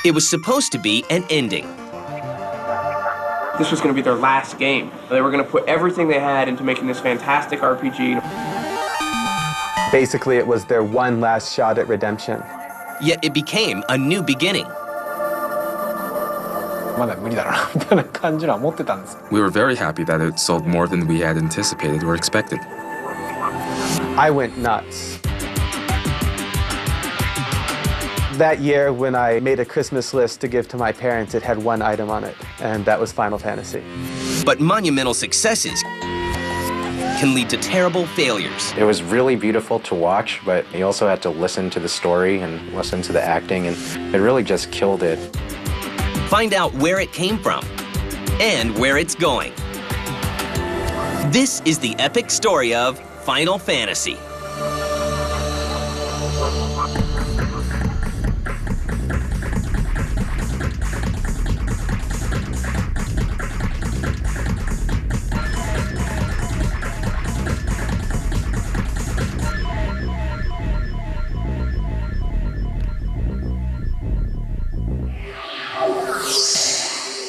It was supposed to be an ending. This was going to be their last game. They were going to put everything they had into making this fantastic RPG. Basically, it was their one last shot at redemption. Yet it became a new beginning. We were very happy that it sold more than we had anticipated or expected. I went nuts. That year, when I made a Christmas list to give to my parents, it had one item on it, and that was Final Fantasy. But monumental successes can lead to terrible failures. It was really beautiful to watch, but you also had to listen to the story and listen to the acting, and it really just killed it. Find out where it came from and where it's going. This is the epic story of Final Fantasy.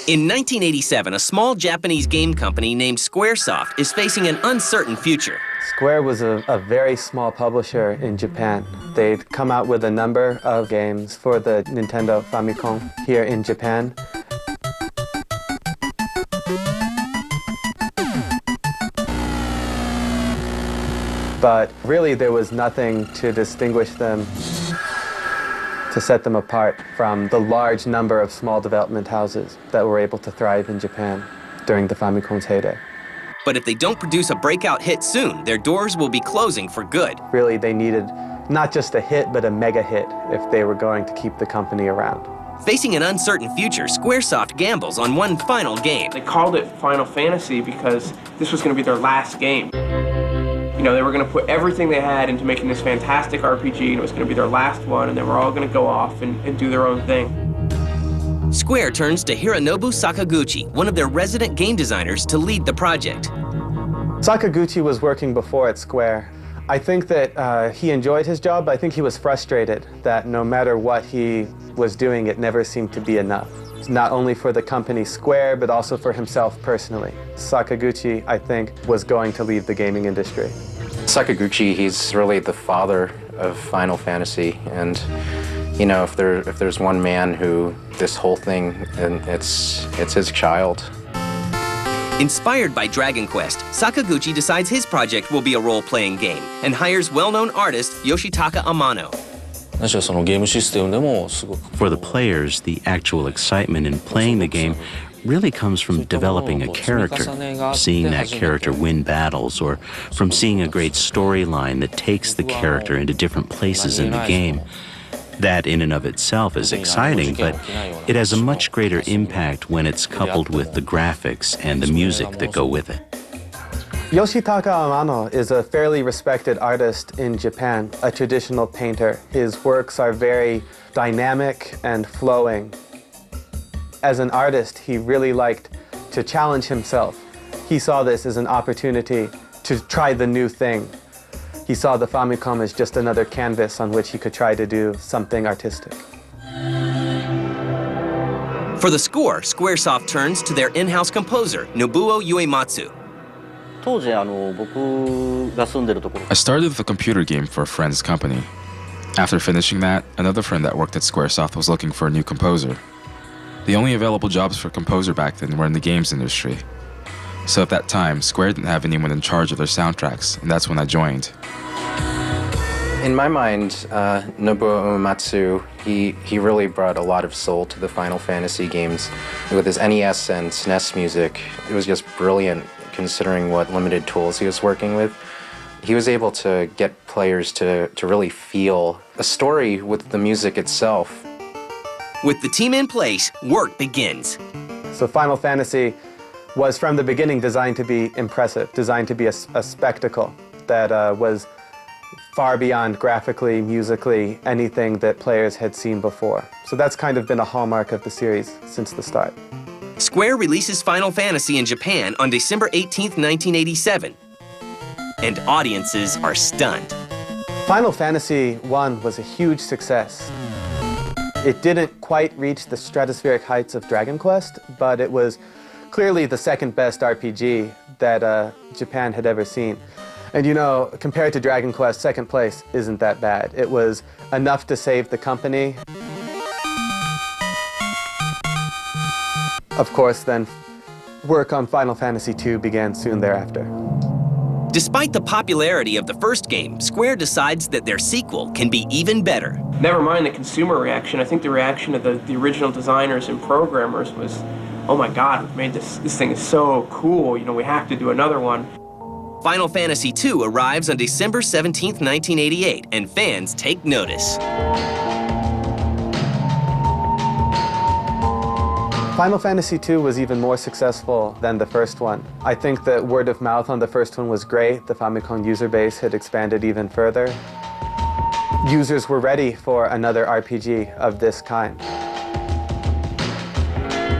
In 1987, a small Japanese game company named Squaresoft is facing an uncertain future. Square was a very small publisher in Japan. They'd come out with a number of games for the Nintendo Famicom here in Japan. But really, there was nothing to distinguish them, to set them apart from the large number of small development houses that were able to thrive in Japan during the Famicom's heyday. But if they don't produce a breakout hit soon, their doors will be closing for good. Really, they needed not just a hit, but a mega hit if they were going to keep the company around. Facing an uncertain future, Squaresoft gambles on one final game. They called it Final Fantasy because this was going to be their last game. You know, they were going to put everything they had into making this fantastic RPG, and it was going to be their last one, and they were all going to go off and do their own thing. Square turns to Hironobu Sakaguchi, one of their resident game designers, to lead the project. Sakaguchi was working before at Square. I think that he enjoyed his job, but I think he was frustrated that no matter what he was doing, it never seemed to be enough. Not only for the company Square, but also for himself personally. Sakaguchi, I think, was going to leave the gaming industry. Sakaguchi, he's really the father of Final Fantasy, and you know, if there's one man who this whole thing, and it's his child. Inspired by Dragon Quest, Sakaguchi decides his project will be a role-playing game and hires well-known artist Yoshitaka Amano. For the players, the actual excitement in playing the game really comes from developing a character, seeing that character win battles, or from seeing a great storyline that takes the character into different places in the game. That in and of itself is exciting, but it has a much greater impact when it's coupled with the graphics and the music that go with it. Yoshitaka Amano is a fairly respected artist in Japan, a traditional painter. His works are very dynamic and flowing. As an artist, he really liked to challenge himself. He saw this as an opportunity to try the new thing. He saw the Famicom as just another canvas on which he could try to do something artistic. For the score, Squaresoft turns to their in-house composer, Nobuo Uematsu. I started with a computer game for a friend's company. After finishing that, another friend that worked at Squaresoft was looking for a new composer. The only available jobs for a composer back then were in the games industry. So at that time, Square didn't have anyone in charge of their soundtracks, and that's when I joined. In my mind, Nobuo Uematsu, he really brought a lot of soul to the Final Fantasy games. With his NES and SNES music, it was just brilliant considering what limited tools he was working with. He was able to get players to really feel a story with the music itself. With the team in place, work begins. So Final Fantasy was from the beginning designed to be impressive, designed to be a spectacle that was far beyond graphically, musically, anything that players had seen before. So that's kind of been a hallmark of the series since the start. Square releases Final Fantasy in Japan on December 18th, 1987. And audiences are stunned. Final Fantasy I was a huge success. It didn't quite reach the stratospheric heights of Dragon Quest, but it was clearly the second best RPG that Japan had ever seen. And you know, compared to Dragon Quest, second place isn't that bad. It was enough to save the company. Of course, then work on Final Fantasy II began soon thereafter. Despite the popularity of the first game, Square decides that their sequel can be even better. Never mind the consumer reaction. I think the reaction of the original designers and programmers was, oh my God, we've made this thing is so cool, you know, we have to do another one. Final Fantasy II arrives on December 17th, 1988, and fans take notice. Final Fantasy II was even more successful than the first one. I think that word of mouth on the first one was great. The Famicom user base had expanded even further. Users were ready for another RPG of this kind.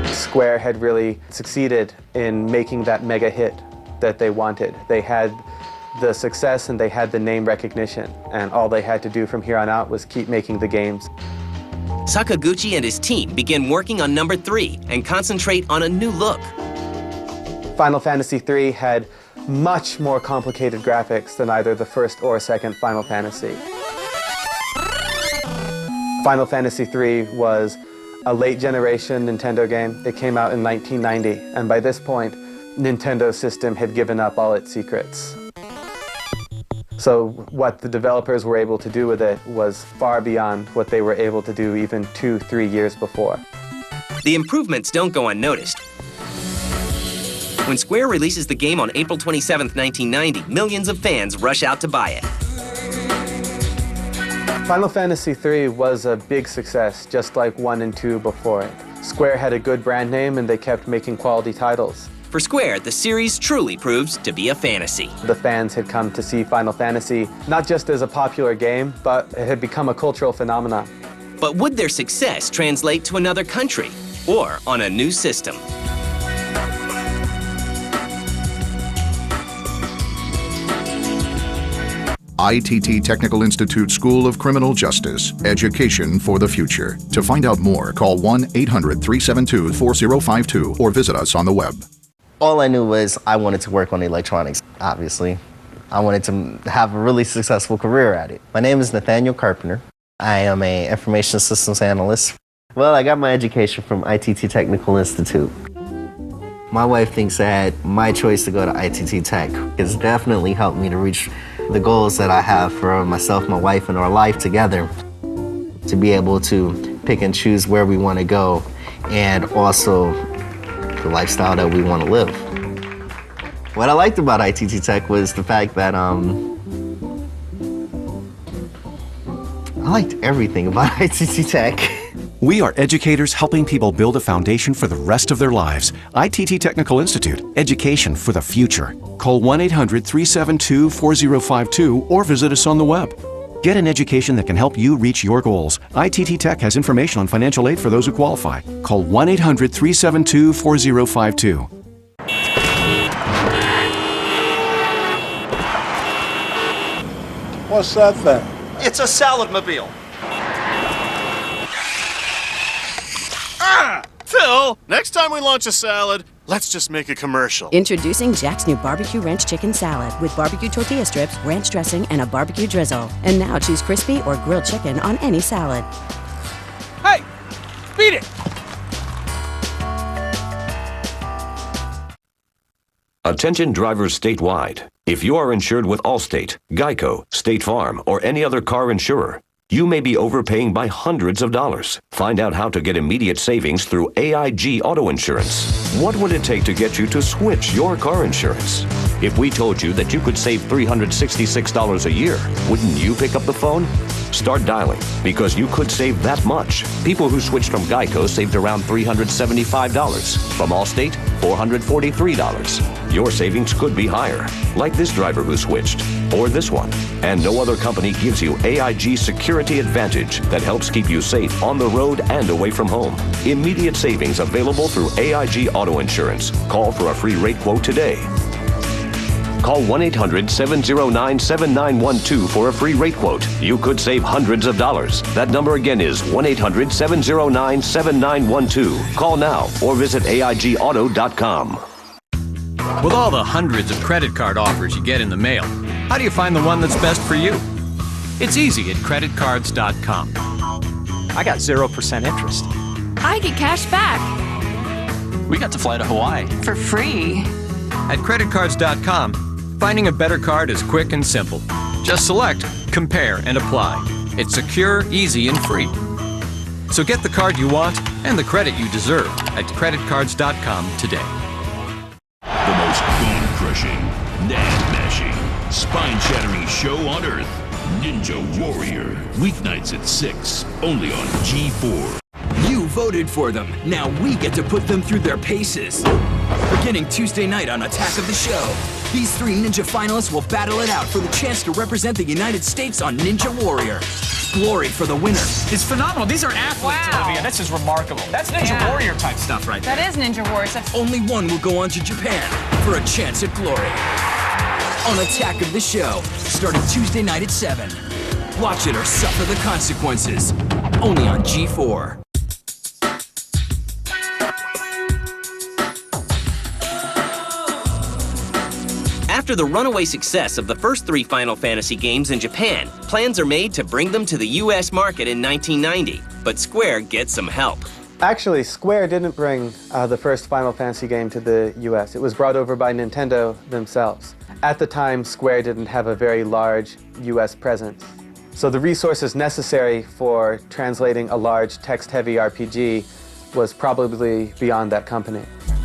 Square had really succeeded in making that mega hit that they wanted. They had the success and they had the name recognition, and all they had to do from here on out was keep making the games. Sakaguchi and his team begin working on number 3 and concentrate on a new look. Final Fantasy III had much more complicated graphics than either the first or second Final Fantasy. Final Fantasy III was a late generation Nintendo game. It came out in 1990, and by this point, Nintendo's system had given up all its secrets. So what the developers were able to do with it was far beyond what they were able to do even 2-3 years before. The improvements don't go unnoticed. When Square releases the game on April 27, 1990, millions of fans rush out to buy it. Final Fantasy III was a big success, just like 1 and 2 before it. Square had a good brand name and they kept making quality titles. For Square, the series truly proves to be a fantasy. The fans had come to see Final Fantasy not just as a popular game, but it had become a cultural phenomenon. But would their success translate to another country or on a new system? ITT Technical Institute School of Criminal Justice, Education for the Future. To find out more, call 1-800-372-4052 or visit us on the web. All I knew was I wanted to work on electronics, obviously. I wanted to have a really successful career at it. My name is Nathaniel Carpenter. I am an information systems analyst. Well, I got my education from ITT Technical Institute. My wife thinks that my choice to go to ITT Tech has definitely helped me to reach the goals that I have for myself, my wife, and our life together, to be able to pick and choose where we want to go and also the lifestyle that we want to live. What I liked about ITT Tech was the fact that I liked everything about ITT Tech. We are educators helping people build a foundation for the rest of their lives. ITT Technical Institute, education for the future. Call 1-800-372-4052 or visit us on the web. Get an education that can help you reach your goals. ITT Tech has information on financial aid for those who qualify. Call 1-800-372-4052. What's that thing? It's a salad-mobile. Phil, next time we launch a salad, let's just make a commercial. Introducing Jack's new barbecue ranch chicken salad with barbecue tortilla strips, ranch dressing, and a barbecue drizzle. And now choose crispy or grilled chicken on any salad. Hey, beat it! Attention drivers statewide. If you are insured with Allstate, Geico, State Farm, or any other car insurer, you may be overpaying by hundreds of dollars. Find out how to get immediate savings through AIG Auto Insurance. What would it take to get you to switch your car insurance? If we told you that you could save $366 a year, wouldn't you pick up the phone? Start dialing, because you could save that much. People who switched from Geico saved around $375. From Allstate, $443. Your savings could be higher, like this driver who switched, or this one. And no other company gives you AIG Security Advantage that helps keep you safe on the road and away from home. Immediate savings available through AIG Auto Insurance. Call for a free rate quote today. Call 1-800-709-7912 for a free rate quote. You could save hundreds of dollars. That number again is 1-800-709-7912. Call now or visit AIGauto.com. With all the hundreds of credit card offers you get in the mail, how do you find the one that's best for you? It's easy at creditcards.com. I got 0% interest. I get cash back. We got to fly to Hawaii. For free. At creditcards.com, finding a better card is quick and simple. Just select, compare, and apply. It's secure, easy, and free. So get the card you want and the credit you deserve at creditcards.com today. The most bone-crushing, nail-mashing, spine-shattering show on Earth. Ninja Warrior. Weeknights at 6, only on G4. You voted for them. Now we get to put them through their paces. Beginning Tuesday night on Attack of the Show, these 3 ninja finalists will battle it out for the chance to represent the United States on Ninja Warrior. Glory for the winner. It's phenomenal. These are athletes, Olivia. This is remarkable. That's Ninja Warrior type stuff right there. That is Ninja Warrior stuff. Only one will go on to Japan for a chance at glory. On Attack of the Show, starting Tuesday night at 7. Watch it or suffer the consequences. Only on G4. After the runaway success of the first 3 Final Fantasy games in Japan, plans are made to bring them to the US market in 1990. But Square gets some help. Actually, Square didn't bring the first Final Fantasy game to the US. It was brought over by Nintendo themselves. At the time, Square didn't have a very large US presence. So the resources necessary for translating a large text-heavy RPG was probably beyond that company.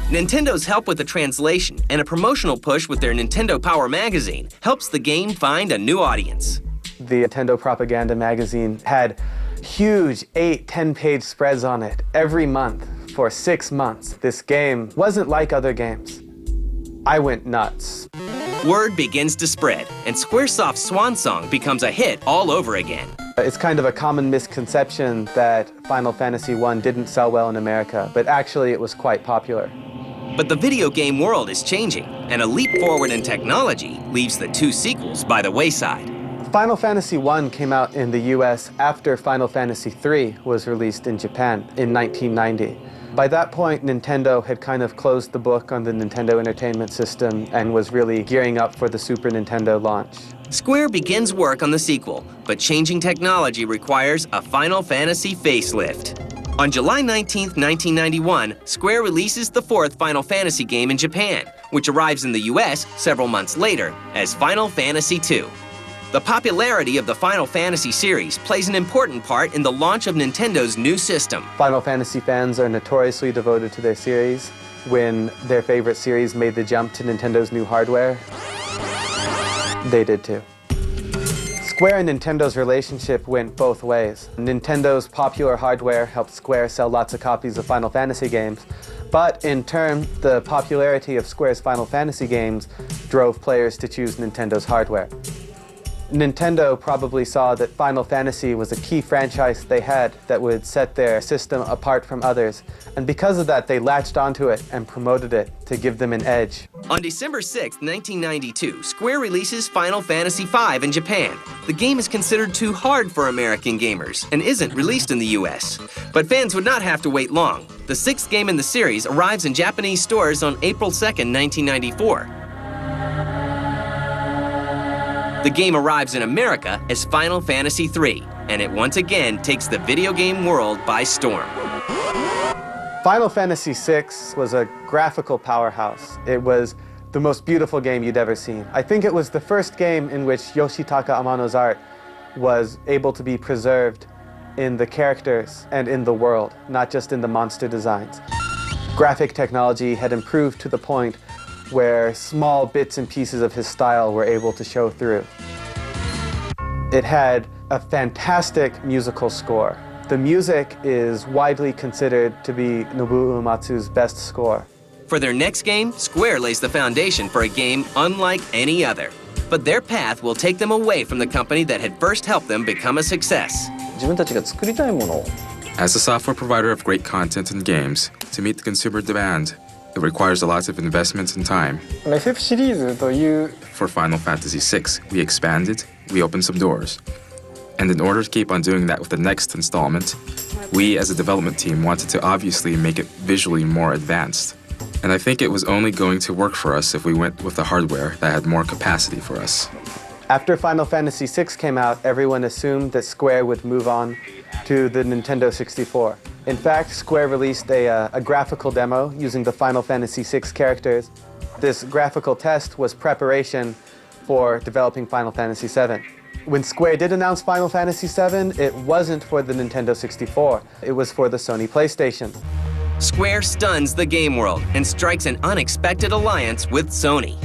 Nintendo's help with the translation and a promotional push with their Nintendo Power magazine helps the game find a new audience. The Nintendo Propaganda magazine had huge 8-10-page spreads on it every month for 6 months. This game wasn't like other games. I went nuts. Word begins to spread, and Squaresoft's Swan Song becomes a hit all over again. It's kind of a common misconception that Final Fantasy I didn't sell well in America, but actually it was quite popular. But the video game world is changing, and a leap forward in technology leaves the 2 sequels by the wayside. Final Fantasy I came out in the US after Final Fantasy III was released in Japan in 1990. By that point, Nintendo had kind of closed the book on the Nintendo Entertainment System and was really gearing up for the Super Nintendo launch. Square begins work on the sequel, but changing technology requires a Final Fantasy facelift. On July 19, 1991, Square releases the 4th Final Fantasy game in Japan, which arrives in the US several months later as Final Fantasy II. The popularity of the Final Fantasy series plays an important part in the launch of Nintendo's new system. Final Fantasy fans are notoriously devoted to their series. When their favorite series made the jump to Nintendo's new hardware, they did too. Square and Nintendo's relationship went both ways. Nintendo's popular hardware helped Square sell lots of copies of Final Fantasy games, but in turn, the popularity of Square's Final Fantasy games drove players to choose Nintendo's hardware. Nintendo probably saw that Final Fantasy was a key franchise they had that would set their system apart from others, and because of that, they latched onto it and promoted it to give them an edge. On December 6, 1992, Square releases Final Fantasy V in Japan. The game is considered too hard for American gamers and isn't released in the US. But fans would not have to wait long. The 6th game in the series arrives in Japanese stores on April 2, 1994. The game arrives in America as Final Fantasy III, and it once again takes the video game world by storm. Final Fantasy VI was a graphical powerhouse. It was the most beautiful game you'd ever seen. I think it was the first game in which Yoshitaka Amano's art was able to be preserved in the characters and in the world, not just in the monster designs. Graphic technology had improved to the point where small bits and pieces of his style were able to show through. It had a fantastic musical score. The music is widely considered to be Nobuo Uematsu's best score. For their next game, Square lays the foundation for a game unlike any other. But their path will take them away from the company that had first helped them become a success. As a software provider of great content and games, to meet the consumer demand, It requires a lot of investment and time. FF シリーズという For Final Fantasy VI, we expanded, we opened some doors. And in order to keep on doing that with the next installment, we as a development team wanted to obviously make it visually more advanced. And I think it was only going to work for us if we went with the hardware that had more capacity for us. After Final Fantasy VI came out, everyone assumed that Square would move on to the Nintendo 64. In fact, Square released a graphical demo using the Final Fantasy VI characters. This graphical test was preparation for developing Final Fantasy VII. When Square did announce Final Fantasy VII, it wasn't for the Nintendo 64. It was for the Sony PlayStation. Square stuns the game world and strikes an unexpected alliance with Sony.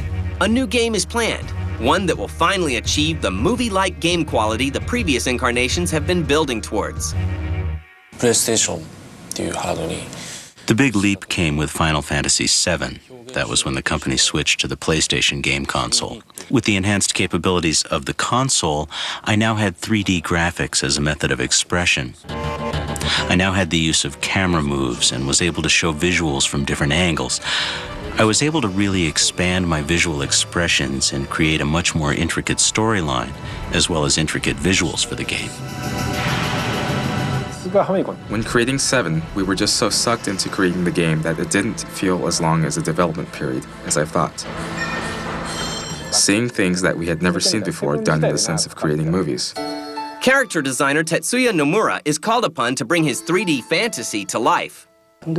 A new game is planned, one that will finally achieve the movie-like game quality the previous incarnations have been building towards. The big leap came with Final Fantasy VII. That was when the company switched to the PlayStation game console. With the enhanced capabilities of the console, I now had 3D graphics as a method of expression. I now had the use of camera moves and was able to show visuals from different angles. I was able to really expand my visual expressions and create a much more intricate storyline, as well as intricate visuals for the game. When creating 7, we were just so sucked into creating the game that it didn't feel as long as a development period as I thought. Seeing things that we had never seen before done in the sense of creating movies. Character designer Tetsuya Nomura is called upon to bring his 3D fantasy to life. I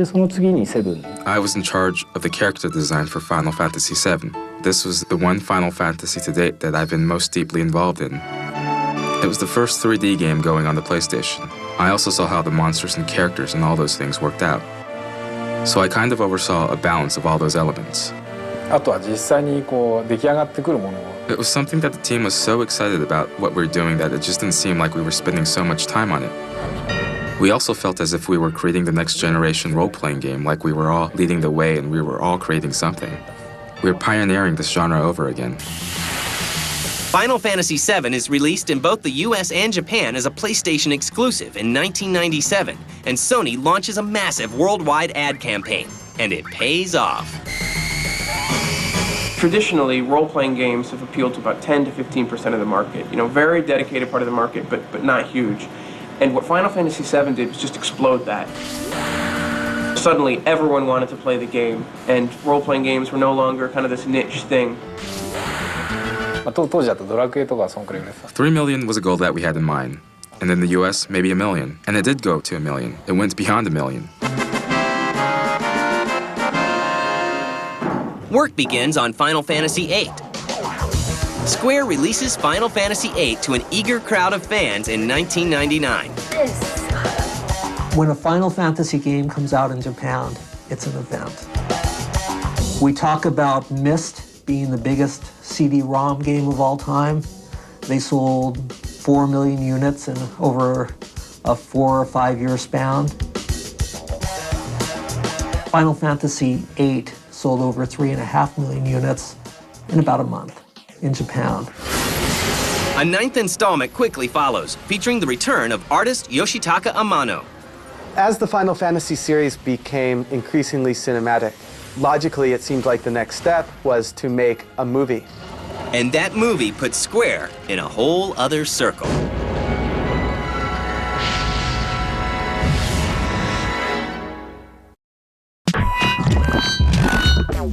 was in charge of the character design for Final Fantasy VII. This was the one Final Fantasy to date that I've been most deeply involved in. It was the first 3D game going on the PlayStation. I also saw how the monsters and characters and all those things worked out. So I kind of oversaw a balance of all those elements. It was something that the team was so excited about what we were doing that it just didn't seem like we were spending so much time on it. We also felt as if we were creating the next generation role-playing game, like we were all leading the way and we were all creating something. We were pioneering this genre over again. Final Fantasy VII is released in both the US and Japan as a PlayStation exclusive in 1997, and Sony launches a massive worldwide ad campaign, and it pays off. Traditionally, role-playing games have appealed to about 10 to 15% of the market. You know, very dedicated part of the market, but not huge. And what Final Fantasy VII did was just explode that. Suddenly, everyone wanted to play the game, and role-playing games were no longer kind of this niche thing. 3 million was a goal that we had in mind. And in the US, maybe 1 million. And it did go to 1 million. It went beyond 1 million. Work begins on Final Fantasy VIII. Square releases Final Fantasy VIII to an eager crowd of fans in 1999. When a Final Fantasy game comes out in Japan, it's an event. We talk about Myst being the biggest CD-ROM game of all time. They sold 4 million units in over a 4 or 5 year span. Final Fantasy VIII sold over 3.5 million units in about a month in Japan. A 9th installment quickly follows, featuring the return of artist Yoshitaka Amano. As the Final Fantasy series became increasingly cinematic, logically it seemed like the next step was to make a movie. And that movie put Square in a whole other circle.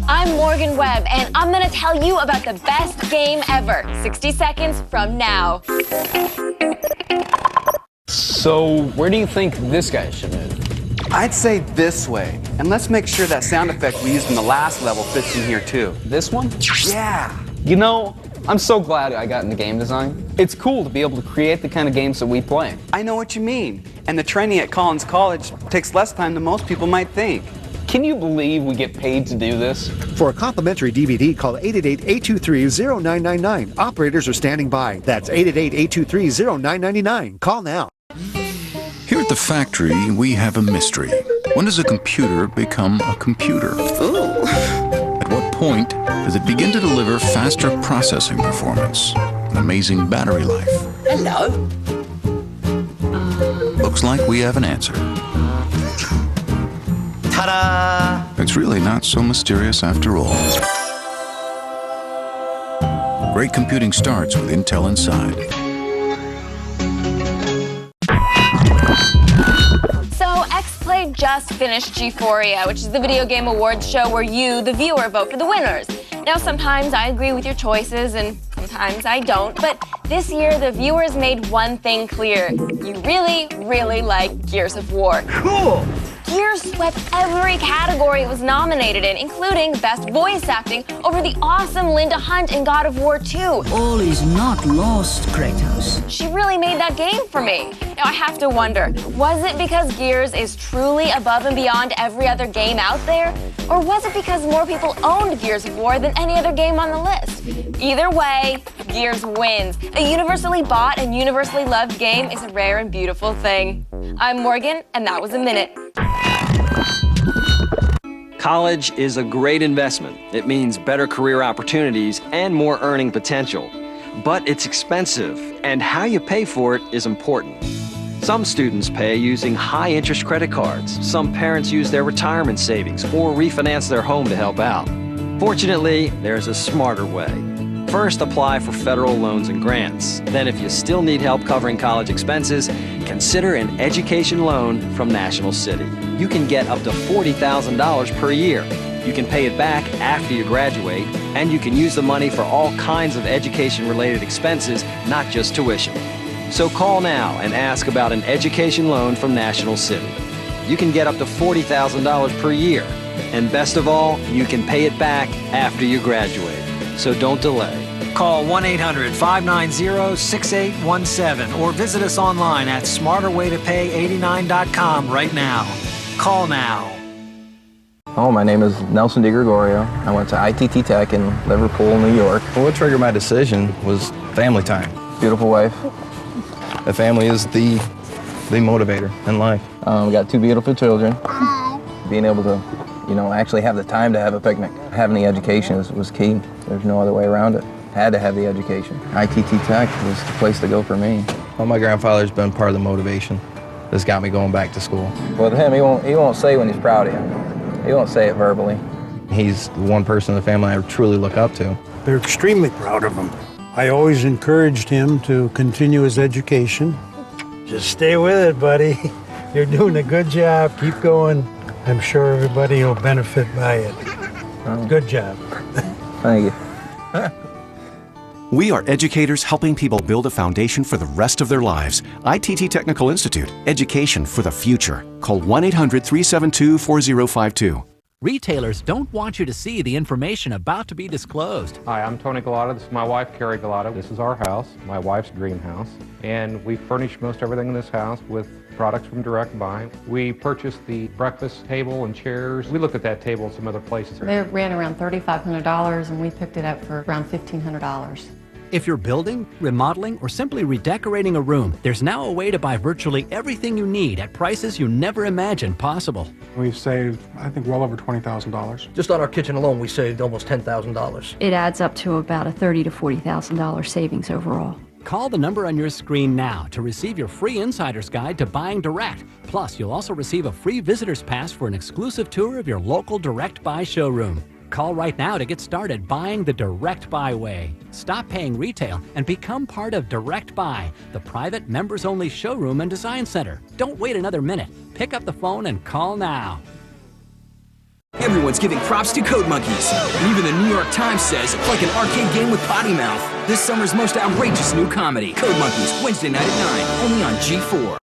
I'm Morgan Webb, and I'm gonna tell you about the best game ever. 60 seconds from now. So, where do you think this guy should move? I'd say this way. And let's make sure that sound effect we used in the last level fits in here too. This one? Yeah. You know, I'm so glad I got into game design. It's cool to be able to create the kind of games that we play. I know what you mean. And the training at Collins College takes less time than most people might think. Can you believe we get paid to do this? For a complimentary DVD, call 888-823-0999. Operators are standing by. That's 888-823-0999. Call now. Here at the factory, we have a mystery. When does a computer become a computer? Ooh. At what point does it begin to deliver faster processing performance, an amazing battery life? Hello. Looks like we have an answer. Ta-da! It's really not so mysterious after all. Great computing starts with Intel Inside. So, X-Play just finished G4, which is the video game awards show where you, the viewer, vote for the winners. Now, sometimes I agree with your choices and sometimes I don't, but this year the viewers made one thing clear. You really, really like Gears of War. Cool! Gears swept every category it was nominated in, including Best Voice Acting over the awesome Linda Hunt in God of War 2. All is not lost, Kratos. She really made that game for me. Now I have to wonder, was it because Gears is truly above and beyond every other game out there? Or was it because more people owned Gears of War than any other game on the list? Either way, Gears wins. A universally bought and universally loved game is a rare and beautiful thing. I'm Morgan, and that was A Minute. College is a great investment. It means better career opportunities and more earning potential. But it's expensive, and how you pay for it is important. Some students pay using high-interest credit cards. Some parents use their retirement savings or refinance their home to help out. Fortunately, there's a smarter way. First, apply for federal loans and grants. Then, if you still need help covering college expenses, consider an education loan from National City. You can get up to $40,000 per year. You can pay it back after you graduate, and you can use the money for all kinds of education-related expenses, not just tuition. So call now and ask about an education loan from National City. You can get up to $40,000 per year. And best of all, you can pay it back after you graduate. So don't delay. Call 1-800-590-6817 or visit us online at smarterwaytopay89.com right now. Call now. Oh, my name is Nelson DeGregorio. I went to ITT Tech in Liverpool, New York. What triggered my decision was family time. Beautiful wife. The family is the motivator in life. We got 2 beautiful children. Being able to, actually have the time to have a picnic. Having the education was key. There's no other way around it. Had to have the education. ITT Tech was the place to go for me. Well, my grandfather's been part of the motivation that's got me going back to school. With him, he won't say when he's proud of you. He won't say it verbally. He's the one person in the family I truly look up to. They're extremely proud of him. I always encouraged him to continue his education. Just stay with it, buddy. You're doing a good job. Keep going. I'm sure everybody will benefit by it. Good job. Thank you. We are educators helping people build a foundation for the rest of their lives. ITT Technical Institute, education for the future. Call 1-800-372-4052. Retailers don't want you to see the information about to be disclosed. Hi, I'm Tony Galata. This is my wife, Carrie Galata. This is our house, my wife's dream house. And we furnish most everything in this house with products from Direct Buy. We purchased the breakfast table and chairs. We looked at that table in some other places. They ran around $3,500 and we picked it up for around $1,500. If you're building, remodeling, or simply redecorating a room, there's now a way to buy virtually everything you need at prices you never imagined possible. We've saved, I think, well over $20,000. Just on our kitchen alone, we saved almost $10,000. It adds up to about a $30,000 to $40,000 savings overall. Call the number on your screen now to receive your free insider's guide to buying direct. Plus, you'll also receive a free visitor's pass for an exclusive tour of your local Direct Buy showroom. Call right now to get started buying the Direct Buy way. Stop paying retail and become part of Direct Buy, the private members-only showroom and design center. Don't wait another minute. Pick up the phone and call now. Everyone's giving props to Code Monkeys. And even the New York Times says it's like an arcade game with potty mouth. This summer's most outrageous new comedy, Code Monkeys, Wednesday night at 9, only on G4.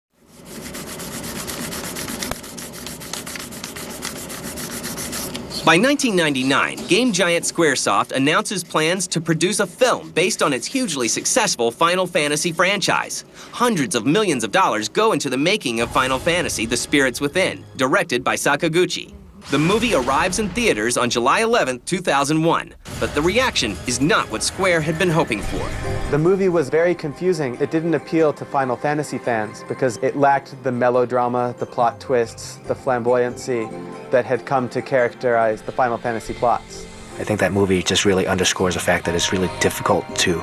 By 1999, game giant Squaresoft announces plans to produce a film based on its hugely successful Final Fantasy franchise. Hundreds of millions of dollars go into the making of Final Fantasy: The Spirits Within, directed by Sakaguchi. The movie arrives in theaters on July 11, 2001, but the reaction is not what Square had been hoping for. The movie was very confusing. It didn't appeal to Final Fantasy fans because it lacked the melodrama, the plot twists, the flamboyancy that had come to characterize the Final Fantasy plots. I think that movie just really underscores the fact that it's really difficult to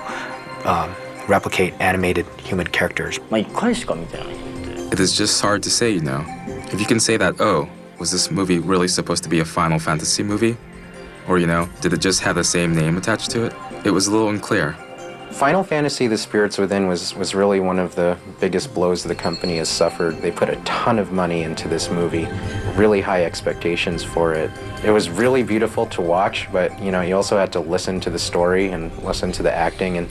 replicate animated human characters. It is just hard to say, If you can say that, oh, was this movie really supposed to be a Final Fantasy movie? Or, did it just have the same name attached to it? It was a little unclear. Final Fantasy The Spirits Within was really one of the biggest blows the company has suffered. They put a ton of money into this movie, really high expectations for it. It was really beautiful to watch, but you also had to listen to the story and listen to the acting, and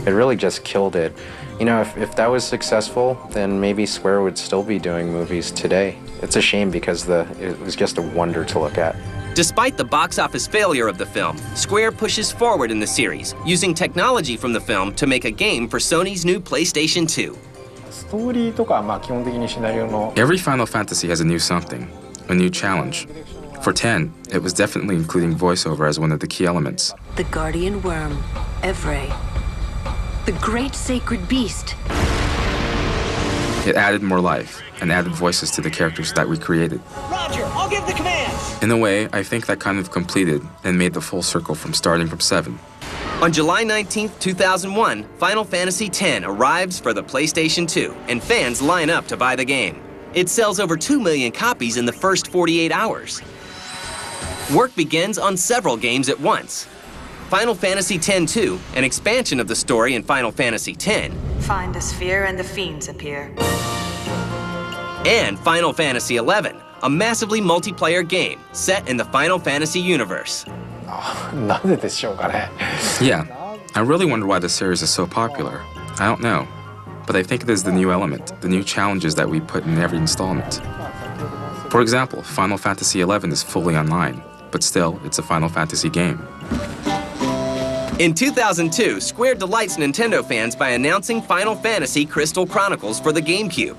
it really just killed it. If that was successful, then maybe Square would still be doing movies today. It's a shame because it was just a wonder to look at. Despite the box office failure of the film, Square pushes forward in the series, using technology from the film to make a game for Sony's new PlayStation 2. Every Final Fantasy has a new something, a new challenge. For 10, it was definitely including voiceover as one of the key elements. The guardian worm, Evray. The great sacred beast. It added more life and added voices to the characters that we created. Roger, I'll give the commands! In a way, I think that kind of completed and made the full circle from starting from 7. On July 19, 2001, Final Fantasy X arrives for the PlayStation 2, and fans line up to buy the game. It sells over 2 million copies in the first 48 hours. Work begins on several games at once. Final Fantasy X-2, an expansion of the story in Final Fantasy X. Find a sphere and the fiends appear. And Final Fantasy XI, a massively multiplayer game set in the Final Fantasy universe. Yeah, I really wonder why the series is so popular. I don't know, but I think it is the new element, the new challenges that we put in every installment. For example, Final Fantasy XI is fully online, but still, it's a Final Fantasy game. In 2002, Square delights Nintendo fans by announcing Final Fantasy Crystal Chronicles for the GameCube.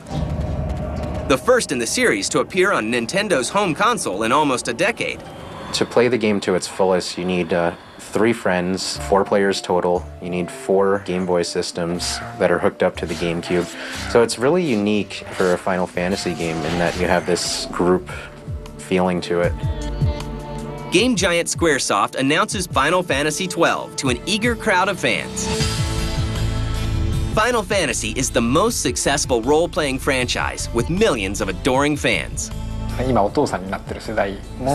The first in the series to appear on Nintendo's home console in almost a decade. To play the game to its fullest, you need 3 friends, 4 players total. You need 4 Game Boy systems that are hooked up to the GameCube. So it's really unique for a Final Fantasy game in that you have this group feeling to it. Game giant Squaresoft announces Final Fantasy XII to an eager crowd of fans. Final Fantasy is the most successful role-playing franchise with millions of adoring fans. For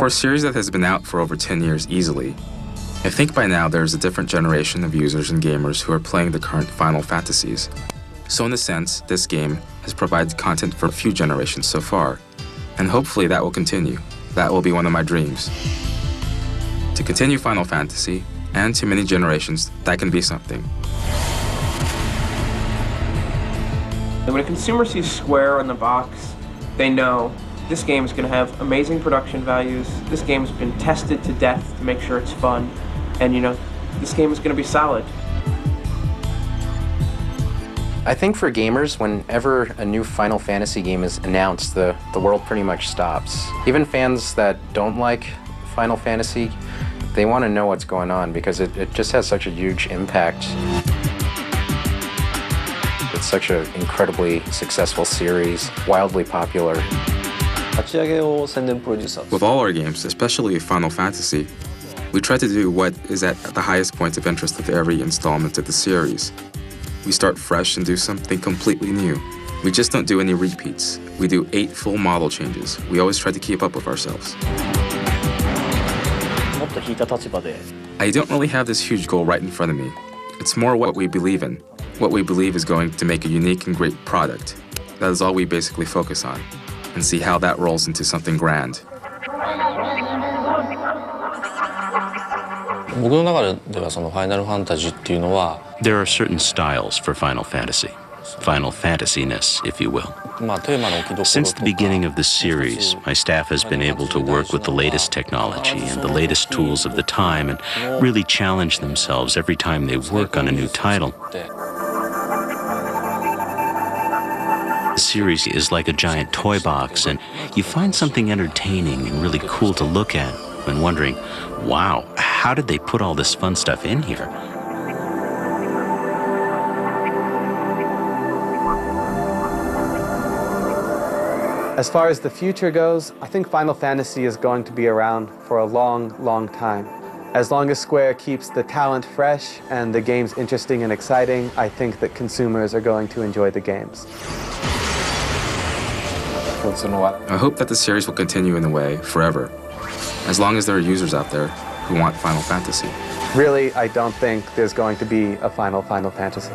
a series that has been out for over 10 years easily, I think by now there's a different generation of users and gamers who are playing the current Final Fantasies. So in a sense, this game has provided content for a few generations so far, and hopefully that will continue. That will be one of my dreams. To continue Final Fantasy, and to many generations, that can be something. When a consumer sees Square on the box, they know this game is going to have amazing production values, this game has been tested to death to make sure it's fun, and this game is going to be solid. I think for gamers, whenever a new Final Fantasy game is announced, the world pretty much stops. Even fans that don't like Final Fantasy, they want to know what's going on because it just has such a huge impact. It's such an incredibly successful series, wildly popular. With all our games, especially Final Fantasy, we try to do what is at the highest point of interest of every installment of the series. We start fresh and do something completely new. We just don't do any repeats. We do 8 full model changes. We always try to keep up with ourselves. I don't really have this huge goal right in front of me. It's more what we believe in. What we believe is going to make a unique and great product. That is all we basically focus on, and see how that rolls into something grand. There are certain styles for Final Fantasy. Final Fantasy-ness, if you will. Since the beginning of the series, my staff has been able to work with the latest technology and the latest tools of the time and really challenge themselves every time they work on a new title. The series is like a giant toy box, and you find something entertaining and really cool to look at and wondering, wow, how did they put all this fun stuff in here? As far as the future goes, I think Final Fantasy is going to be around for a long, long time. As long as Square keeps the talent fresh and the games interesting and exciting, I think that consumers are going to enjoy the games. I hope that the series will continue in a way forever, as long as there are users out there who want Final Fantasy. Really, I don't think there's going to be a Final Fantasy.